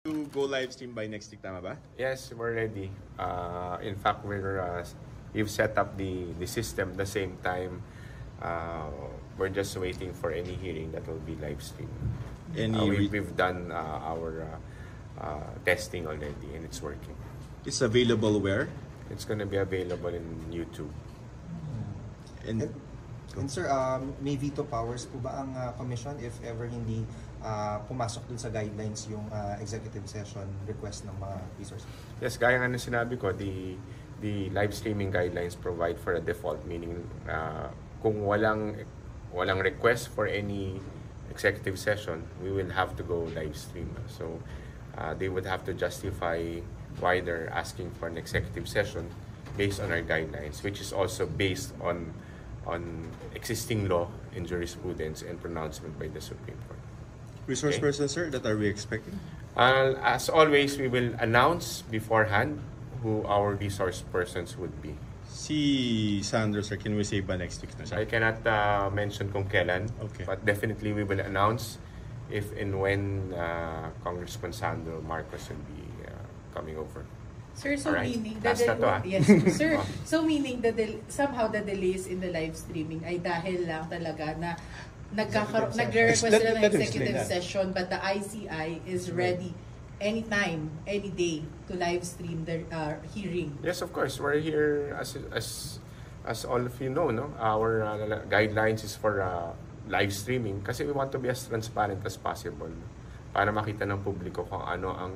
To go live stream by next week, tama ba? Yes, we're ready. In fact, we've set up the system at the same time. We're just waiting for any hearing that will be live streamed. We've done our testing already and it's working. It's available where? It's going to be available in YouTube. And sir, may veto powers po ba ang commission if ever hindi pumasok dun sa guidelines yung executive session request ng mga resources? Yes, gaya nga ng sinabi ko, the live streaming guidelines provide for a default, meaning kung walang request for any executive session, we will have to go live stream. So they would have to justify why they're asking for an executive session based on our guidelines, which is also based on existing law and jurisprudence and pronouncement by the Supreme Court. Resource person, sir, that are we expecting? As always, we will announce beforehand who our resource persons would be. Si Sandro, sir, can we say ba next week na siya? I cannot mention kung kailan, but definitely we will announce if and when Congressman Sandro Marcos will be coming over. Sir, so right. meaning that yes, sir. So meaning that somehow the delays in the live streaming ay dahil lang talaga na nagre-request sila ng executive session, but the ICI is ready anytime, any day to live stream the hearing. Yes, of course. We're here as all of you know, no? Our guidelines is for live streaming kasi we want to be as transparent as possible para makita ng publiko kung ano ang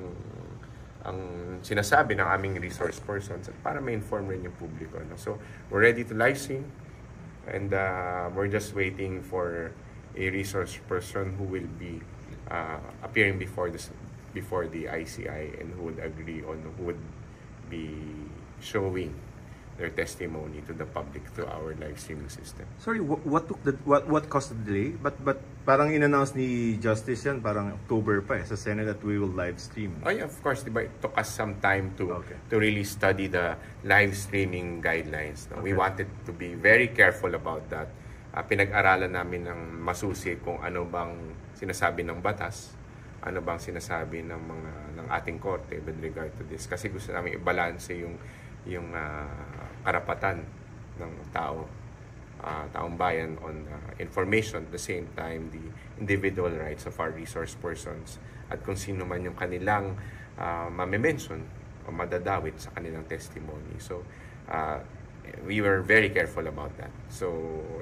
sinasabi ng aming resource persons at para ma-inform rin yung publiko. No? So, we're ready to live stream and we're just waiting for a resource person who will be appearing before the ICI and who would agree on who would be showing their testimony to the public through our live streaming system. Sorry, what caused the delay? But parang in-announce ni Justice yan parang October pa sa Senate that we will live stream. Oh yeah, of course, diba, it took us some time to really study the live streaming guidelines. No? We wanted to be very careful about that. Pinag-aralan namin ng masusi kung ano bang sinasabi ng batas, ano bang sinasabi ng ating korte with regard to this. Kasi gusto namin i-balance yung karapatan ng taong bayan on information, at the same time the individual rights of our resource persons at kung sino man yung kanilang mame-mention o madadawit sa kanilang testimony. So we were very careful about that. So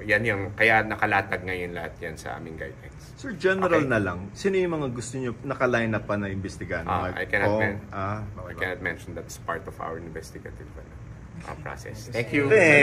yan yung kaya nakalatag ngayon lahat yan sa aming guidelines. Sir, general na lang, sino yung mga gusto nyo naka-line up pa na imbestigahan? I cannot mention that's part of our investigative process. Thank you.